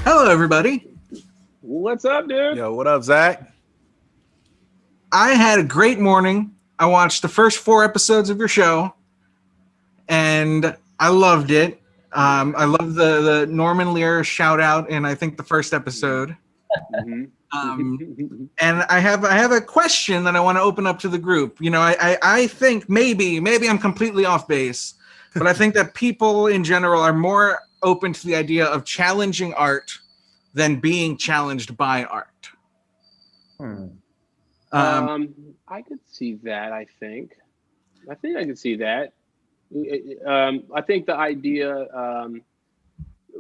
Hello, everybody. What's up, dude? Yo, what up, Zach? I had a great morning. I watched the first 4 episodes of your show, and I loved it. I love the Norman Lear shout out in I think the first episode. Mm-hmm. And I have a question that I want to open up to the group. You know, I think maybe I'm completely off base, but I think that people in general are more open to the idea of challenging art than being challenged by art. I could see that. I think I could see that. I think the idea,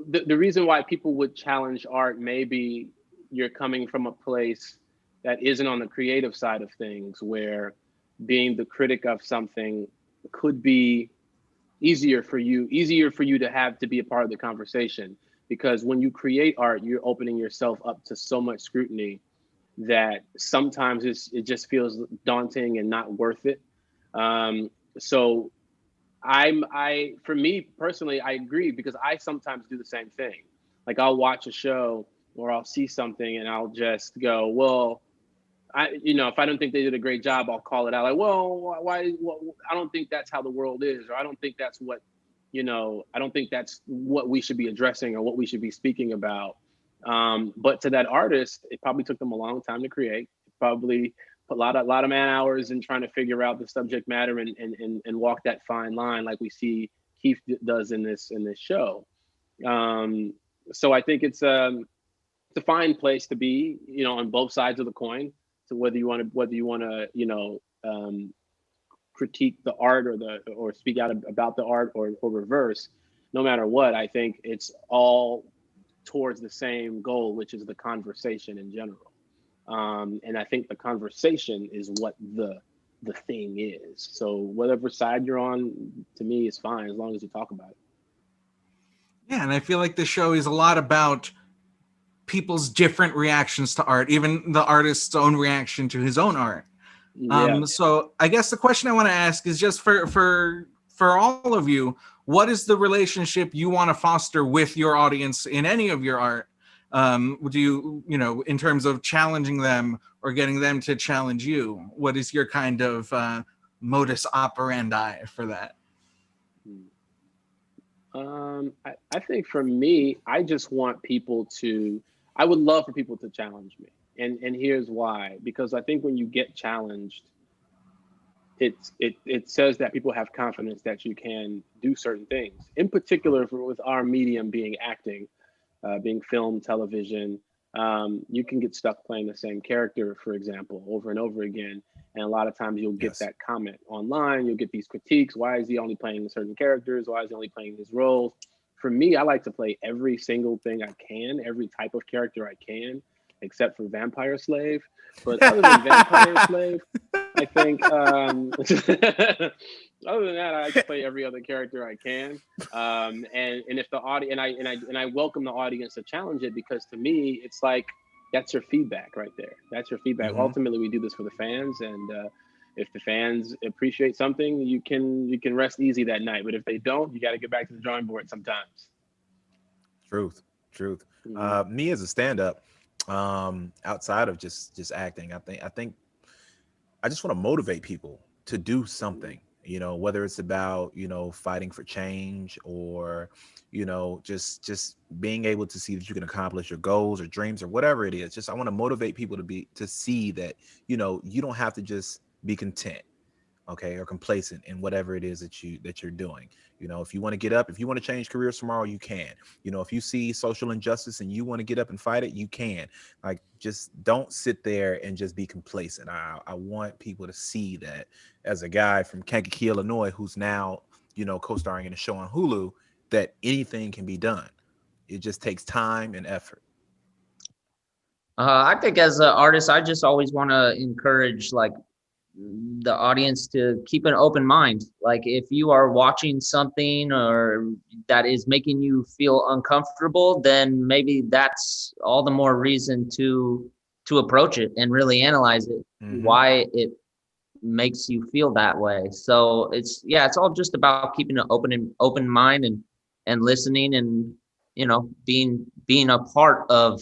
the reason why people would challenge art, maybe you're coming from a place that isn't on the creative side of things, where being the critic of something could be easier for you to have to be a part of the conversation. Because when you create art, you're opening yourself up to so much scrutiny that sometimes it just feels daunting and not worth it. So for me personally, I agree, because I sometimes do the same thing. Like, I'll watch a show or I'll see something and I'll just go, well, if I don't think they did a great job, I'll call it out. Like, well, why? Well, I don't think that's how the world is, or I don't think that's what, I don't think that's what we should be addressing or what we should be speaking about. But to that artist, it probably took them a long time to create. Probably put a lot of man hours in trying to figure out the subject matter and walk that fine line, like we see Keith does in this show. So I think it's a fine place to be, on both sides of the coin. So whether you want to critique the art or speak out about the art or reverse, no matter what, I think it's all towards the same goal, which is the conversation in general. And I think the conversation is what the thing is. So whatever side you're on, to me, is fine, as long as you talk about it. Yeah, and I feel like the show is a lot about people's different reactions to art, even the artist's own reaction to his own art. Yeah. So I guess the question I want to ask is just for all of you, what is the relationship you want to foster with your audience in any of your art? Do you, in terms of challenging them or getting them to challenge you? What is your kind of modus operandi for that? I think for me, I just want I would love for people to challenge me. And here's why. Because I think when you get challenged, it says that people have confidence that you can do certain things. In particular, with our medium being acting, being film, television, you can get stuck playing the same character, for example, over and over again. And a lot of times you'll get that comment online. You'll get these critiques. Why is he only playing certain characters? Why is he only playing his roles? For me, I like to play every single thing I can, every type of character I can, except for Vampire Slave. But other than Vampire Slave, I think other than that, I like to play every other character I can. And if the audience and I welcome the audience to challenge it, because to me, it's like, that's your feedback right there. That's your feedback. Mm-hmm. Ultimately, we do this for the fans, and if the fans appreciate something, you can rest easy that night. But if they don't, you got to get back to the drawing board sometimes. Truth. Mm-hmm. Me as a stand-up, outside of just acting, I think I just want to motivate people to do something. Whether it's about fighting for change, or just being able to see that you can accomplish your goals or dreams or whatever it is. Just I want to motivate people to see that you don't have to just be content, okay, or complacent in whatever it is that you're doing. If you want to get up, if you want to change careers tomorrow, you can. If you see social injustice and you want to get up and fight it, you can. Like, just don't sit there and just be complacent. I want people to see that, as a guy from Kankakee, Illinois, who's now co-starring in a show on Hulu, that anything can be done. It just takes time and effort. I think as an artist, I just always want to encourage the audience to keep an open mind. Like, if you are watching something or that is making you feel uncomfortable, then maybe that's all the more reason to approach it and really analyze it, why it makes you feel that way. So it's all just about keeping an open mind and listening and being being a part of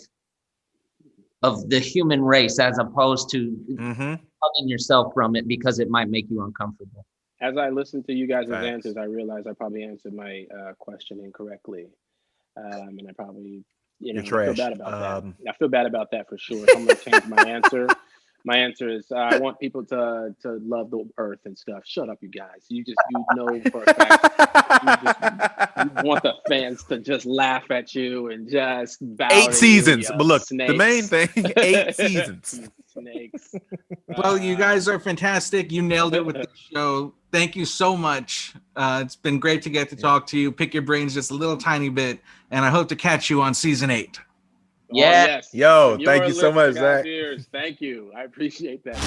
the human race, as opposed to cutting yourself from it because it might make you uncomfortable. As I listened to you guys' Facts. answers, I realized I probably answered my question incorrectly, and I probably, You're I feel trash. bad about that. I feel bad about that for sure. So I'm gonna change my answer. My answer is I want people to love the earth and stuff. Shut up, you guys. You know for a fact you want the fans to just laugh at you and just bow to 8 seasons. you, But look, snakes. the main thing, 8 seasons. You snakes. Well, you guys are fantastic. You nailed it with the show. Thank you so much. It's been great to get to talk to you, pick your brains just a little tiny bit, and I hope to catch you on season 8. Yeah. Oh, yes. Yo, From thank your you so lips to much, God's Zach. ears. Thank you. I appreciate that.